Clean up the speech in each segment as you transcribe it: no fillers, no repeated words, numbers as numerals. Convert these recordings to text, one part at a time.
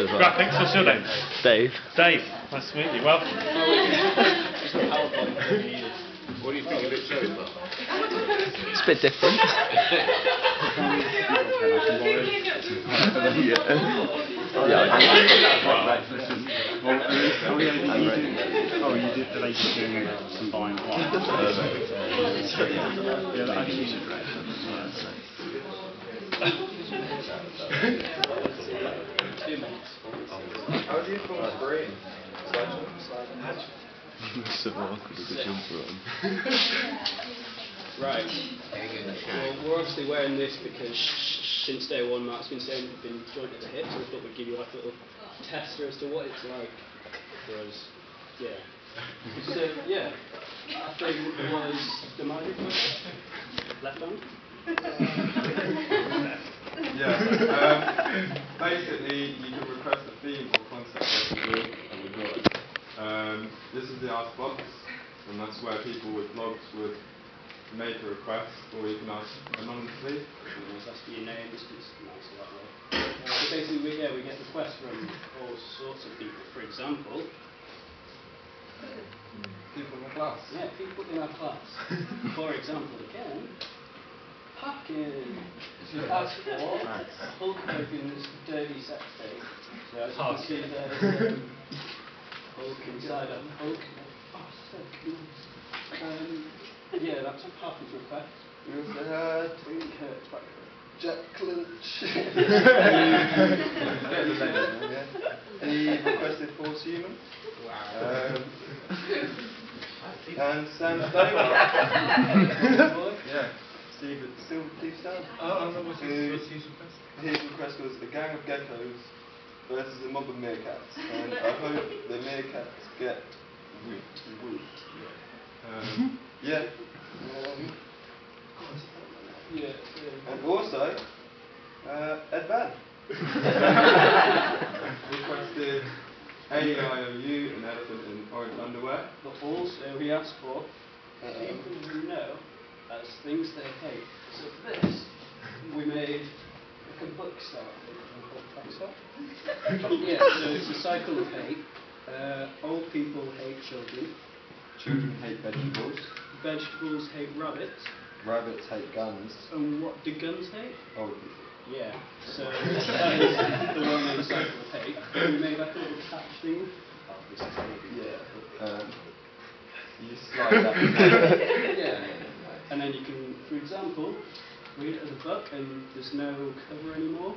as well. Graphics, what's your name? Dave. Dave, nice to meet you. Welcome. What do you think of it so far? It's a bit different. Oh, you did the latest thing combined one. Yeah, I think you should write that. How do you call brain? So awkward with the jumper on. Right. Well, we're obviously wearing this because since day one Mark's been saying we've been joined at the hip, so we thought we'd give you like a little tester as to what it's like for us. Yeah. So, yeah, I think it was the marjory first. Left hand. Basically, you can request a theme or concept as you will, and we draw it. This is the ask box, and that's where people with blogs would make a request, or you can ask anonymously. Ask for your name, just nice that way. So basically, we get requests from all sorts of people. For example, People in the class. yeah, people in our class. For example, again, parking. So ask for Hulk Hogan's dirty sex tape. So as you can see there, Hulk inside of Hulk. Oh, so nice. Yeah, that's a parking request. We also had Kurt's back there. Jack Clinch. He requested horse human. Wow. And Sam Stone. Yeah. Steve Stone. Oh, what's his request? His request was a gang of geckos versus a mob of meerkats. And I hope the meerkats get whipped. Yeah. And also, Ed Van requested AIOU, an elephant in orange underwear. But also he asked for people who know as things they hate. So for this, we made like a book start. Yeah, so it's a cycle of hate. Old people hate children. Children hate vegetables. Vegetables hate rabbits. Rabbits hate guns. And what do guns hate? Old people. Yeah, so that is the well-known cycle of hate. We made like a little catch thing. Oh, this is Yeah. You slide that. Yeah. And then you can, for example, read it as a book and there's no cover anymore.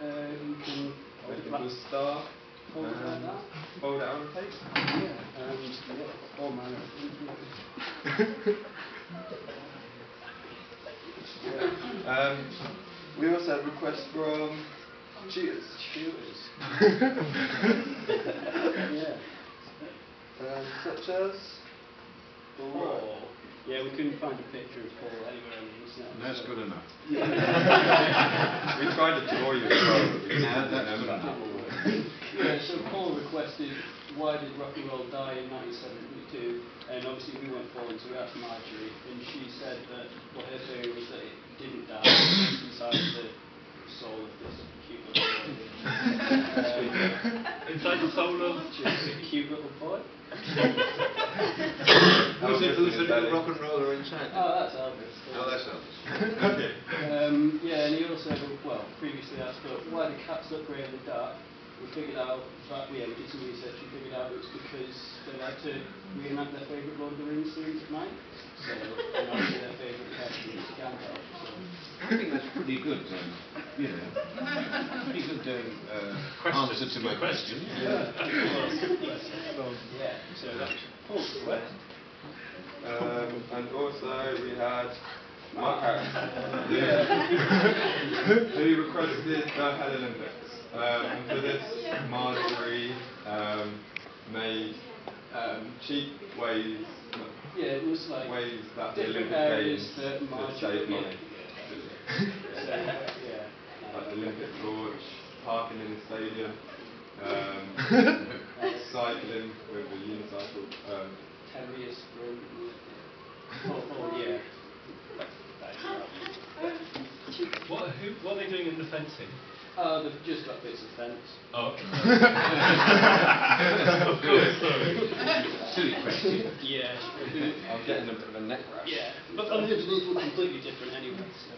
You can hold it Make a like little star. hold it like that. Fold it out on tape. Yeah, and all manner of things. We also had requests from tutors. Yeah. Such as Paul. Yeah, we couldn't find a picture of Paul anywhere on the internet. That's good enough. we tried to draw you as well. Yeah, so Paul requested why did rock and roll die in 1972, and obviously we went forward, so we asked Marjorie, and she said that her theory was that it didn't die inside the soul of this cute little boy. Inside the soul of Just a cute little boy. Who's the little rock and roller inside? Oh, that's Elvis. Oh, that's Elvis. Okay. Yeah, and he also, previously asked, why do cats look grey in the dark? We figured out, we did some research and figured out it was because they like to reenact their favourite Lord of the Rings scenes at night. So, and obviously their favourite character is Gandalf. So. I think that's pretty good, pretty good answer to my question. Yeah, so that's Paul's request. And also we had Mark Harris. Who requested the Head Olympics. And for this, Marjorie made cheap ways. Yeah, it was like ways that the different Olympic areas Games that could Marjorie save money. So, yeah. Like the Olympic torch, parking in the stadium, cycling with the unicycle. Terrier sprint. Oh yeah. What are they doing in the fencing? Oh, they've just got bits of fence. Oh. Of course, sorry. Silly question. Yeah. I'm getting a bit of a neck rash. Yeah, but on the underneath were completely different anyway. So.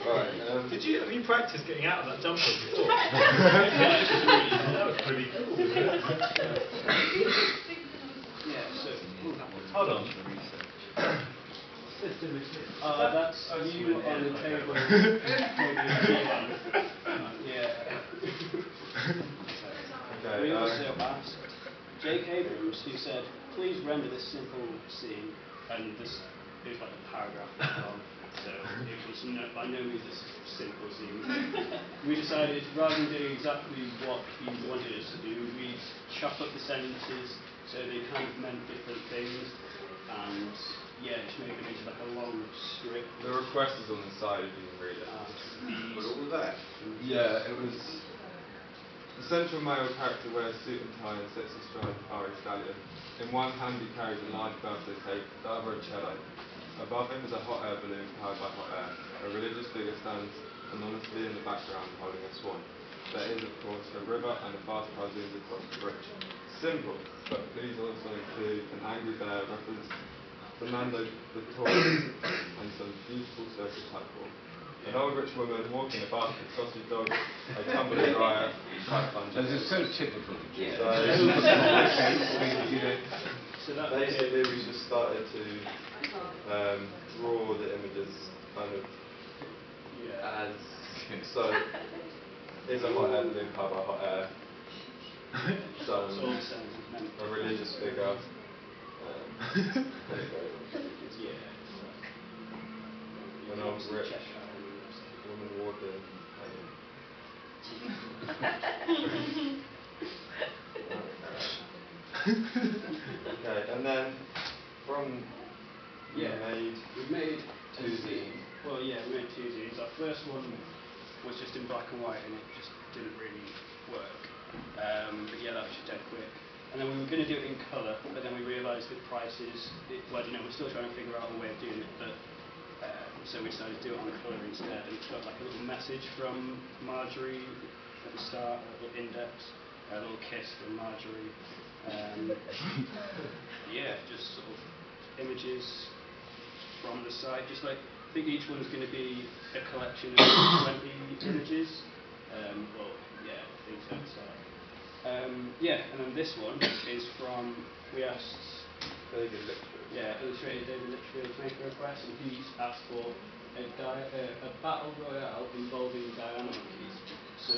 Right. Have you practiced getting out of that jumper before? That was pretty cool. Yeah. So. Hold on. That's you on the table. Yeah. Okay. We also asked Jake Abrams, who said, please render this simple scene, and this is like a paragraph long, so it was by no means a simple scene. We decided, rather than doing exactly what he wanted us to do, we'd chop up the sentences so they kind of meant different things, and yeah, just make them into like a long script. The request is on the side if you can read it. Was all of that? Yeah, it was. The central male character wears suit and tie and sits astride an Irish stallion. In one hand he carries a large birthday cake, the other a cello. Above him is a hot air balloon powered by hot air. A religious figure stands anonymously in the background holding a swan. There is, of course, a river and a fast car zooms across the bridge. Simple, but please also include an angry bear, reference Fernando the Taurus, and some beautiful social platform. An old rich woman walking a basket, sausage dog, a tumbling dryer, pipe plunger. Those are so typical. Yeah. So basically we just started to draw the images kind of as so here's a hot air balloon powered by hot air. So a religious figure. An old rich woman walking. Okay, and then from we made two zines. Well, yeah, we made two zines. Our first one was just in black and white, and it just didn't really work. But yeah, that was just dead quick. And then we were going to do it in colour, but then we realised with prices, we're still trying to figure out a way of doing it, but so we decided to do it on colour instead. And it's got like a little message from Marjory at the start, a little index, a little kiss from Marjory. Yeah, just sort of images from the site. Just like, I think each one's going to be a collection of 20 images. Well, yeah, I think so. Yeah, and then this one is from, we asked David Litchfield. Yeah, illustrator David Litchfield to make a request, and he's asked for a battle royale involving Diana monkeys. So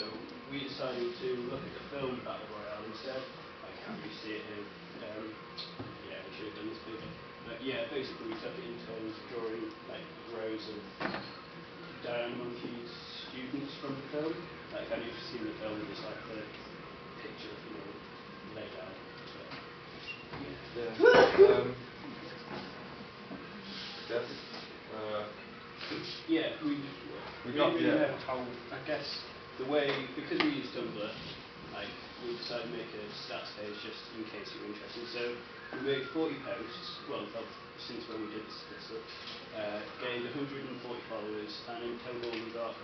we decided to look at the film Battle Royale instead. I can't really see it here. Yeah, we should have done this bigger. But yeah, basically we took it in turns drawing like rows of Diana monkeys students from the film. Like, if you've seen the film, it's like the picture, laid out. Yeah, we got know how, I guess, the way, because we use Tumblr, like, we decided to make a stats page just in case you're interested. So we made 40 posts, well, since when we did this stuff, gained 140 followers, and in total we got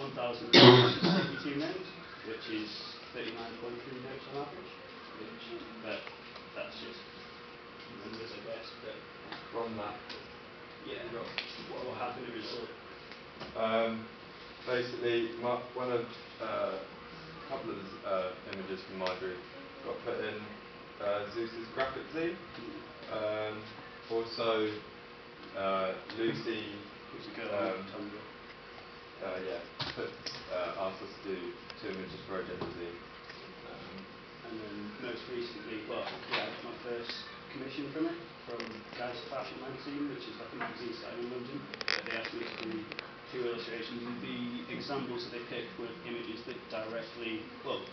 1,062 notes, which is 39.3 notes on average. But that's just numbers, I guess. But From that, yeah, what happened as a result? basically, one of a couple of images from Marjory got put in Zeus's graphic zine. Also, Lucy Tumblr. asked us to do 2 images for her gender zine. And then most recently, I got my first commission from it, from Guys Fashion Magazine, which is like a magazine site in London. But they asked me to do 2 illustrations, and the examples that they picked were images that directly,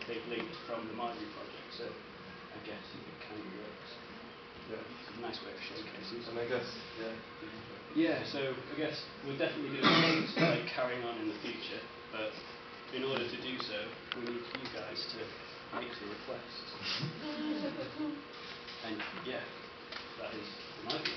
they've linked from the Marjory project, so I guess it kind of works. Yeah. It's a nice way of showcasing. And I guess, Yeah, so I guess we're definitely doing things like carrying on in the future, but in order to do so, we need you guys to make the requests. And yeah, that is my view.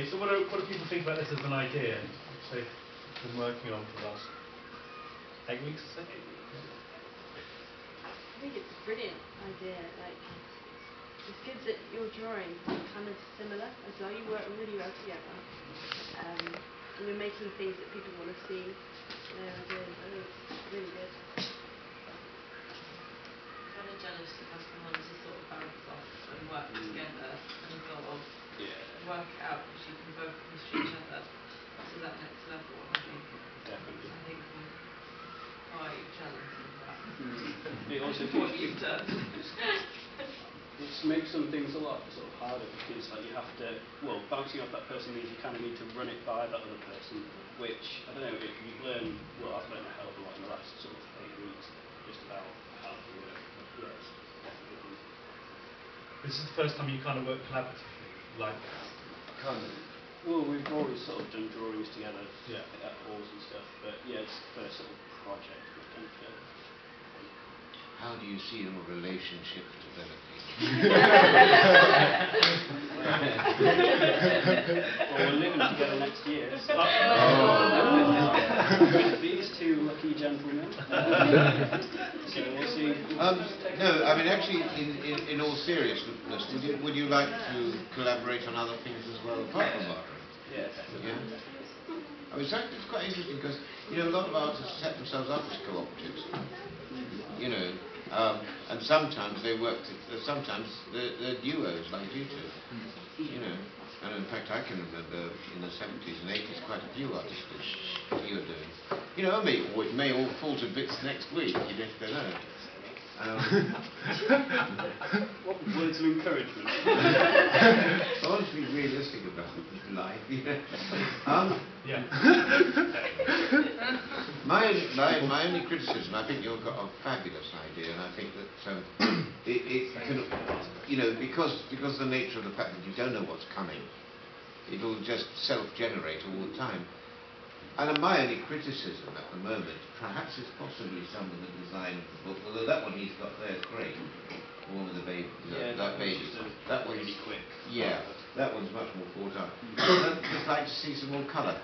Okay, so what do people think about this as an idea, which they've been working on for the last 8 weeks or so? I think it's a brilliant idea. Like, it's good that your drawings are kind of similar as well. You work really well together, and you're making things that people want to see. Their ideas. I think it's really good. Kind of jealous to have someone to sort of bounce off and work together and sort of work it out, because you can both push each other to that next level. I think. Definitely. I think I'm quite jealous of that. It also what you've done. It makes some things a lot sort of harder, because like you have to, well, bouncing off that person means you kind of need to run it by that other person, which, I don't know, if you've learned, well, I've learned a hell of a lot in the last sort of 8 weeks, just about how to work. But yeah, it's definitely good. This is the first time you kind of work collaboratively, like this? Kind of. Well, we've always sort of done drawings together Yeah. at halls and stuff, but yeah, it's the first sort of project we've done together. How do you see your relationship developing? Well, we're living together next year. So these two lucky gentlemen. So we'll see. No, I mean, actually, in all seriousness, would you like to collaborate on other things as well, apart from marjory? Yeah. Yeah. I mean, it's quite interesting because, you know, a lot of artists set themselves up as cooperatives. You know, and sometimes they work, sometimes they're duos like you two. You know, and in fact I can remember in the 70s and 80s quite a few artists that you were doing. You know, it may all fall to bits next week, you just don't know. What words of encouragement? I want to be realistic about life, you know. Yeah. My only criticism, I think you've got a fabulous idea, and I think that it can, you know, because of the nature of the fact that you don't know what's coming, it'll just self-generate all the time. And my only criticism at the moment, perhaps it's possibly some of the design of the book, although that one he's got there is great, the one with the baby, that baby. That one's really quick. Yeah, that one's much more thought out. I'd just like to see some more colour.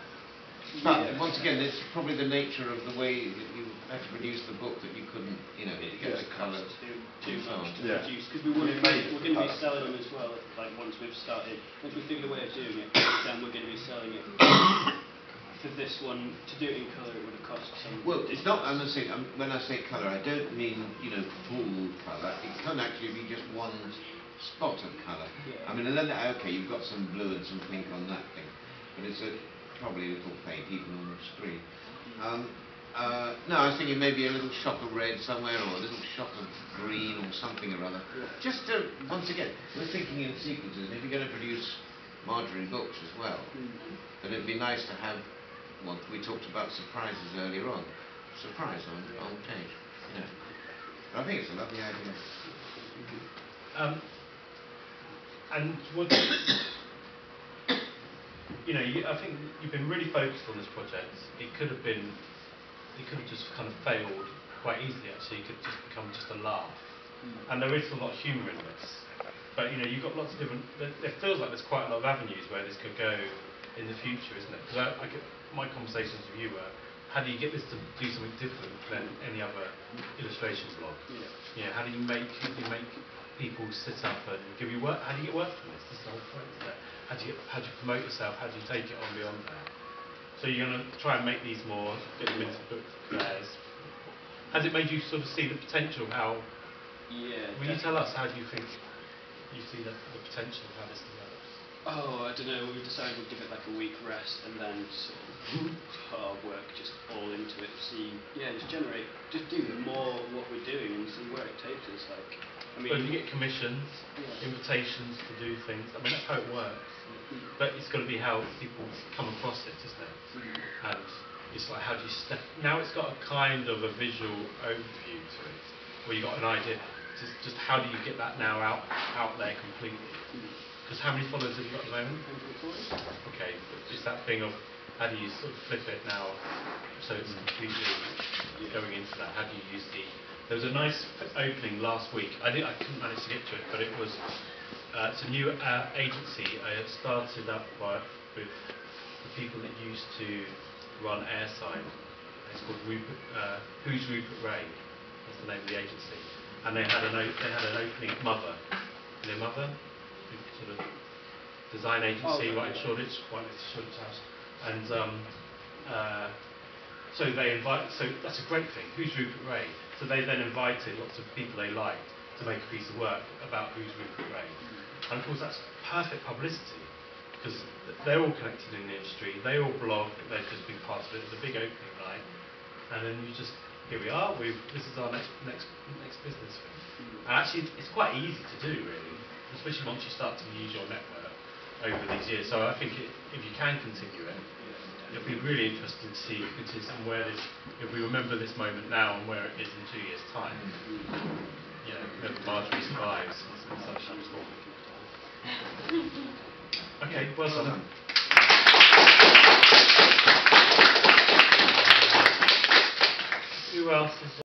But once again, it's probably the nature of the way that you had to produce the book that you couldn't, you know, get the colour. Too much to Yeah. produce, because we're going to be selling them as well. Like once we figure a way of doing it, then we're going to be selling it. For this one, to do it in colour, it would have cost some. Well, it's not. I'm not saying. When I say colour, I don't mean, you know, full colour. It can actually be just one spot of colour. Yeah. I mean, and then okay, you've got some blue and some pink on that thing, but it's probably a little faint even on the screen. No, I was thinking maybe a little shot of red somewhere, or a little shot of green, or something or other. Yeah. Just to, once again, we're thinking in sequences. And if you're going to produce marjory books as well, then it'd be nice to have. Well, we talked about surprises earlier on. Surprise on page, you know. But I think it's a lovely idea. And what, you know, I think you've been really focused on this project. It could have just kind of failed quite easily. Actually, it could just become just a laugh. And there is a lot of humour in this. But you know, you've got lots of different. It feels like there's quite a lot of avenues where this could go in the future, isn't it? Because my conversations with you were, how do you get this to do something different than any other illustration blog? Yeah. You know, how do you make people sit up and give you work? How do you get work from this? This is the whole point, isn't it? How do you promote yourself? How do you take it on beyond that? So you're going to try and make these more, get them into book fairs. Has it made you sort of see the potential of how? Yeah. Will you tell us how do you think you see the potential of how this develops? Oh, I don't know. We decided we'd give it like a week rest and then sort of put our work just all into it. Just do more of what we're doing and see where it takes us. Like, I mean, but if you get commissions, invitations to do things, I mean that's how it works. But it's got to be how people come across it, isn't it? And it's like how do you step? Now it's got a kind of a visual overview to it, where you got an idea. Just how do you get that now out there completely? Because how many followers have you got at the moment? Okay, it's that thing of how do you sort of flip it now so it's completely going into that? How do you use there was a nice opening last week. I couldn't manage to get to it, but it was it's a new agency started up by with the people that used to run Airside. It's called Who's Rupert Ray? That's the name of the agency. And they had an opening Mother. You know Mother? Sort of design agency right in Shoreditch, right next to Shoreditch House. And so that's a great thing. Who's Rupert Ray? So they then invited lots of people they liked to make a piece of work about Who's Rupert Ray. And of course that's perfect publicity because they're all connected in the industry, they all blog, they've just been part of it, it's a big opening night, and then you just, here we are, this is our next business thing. And actually it's quite easy to do really, especially once you start to use your network over these years. So I think if you can continue it, it'll be really interesting to see and where this, if we remember this moment now and where it is in 2 years' time. You know, remember Marjory survives and such and so on. Okay, well done. Who else is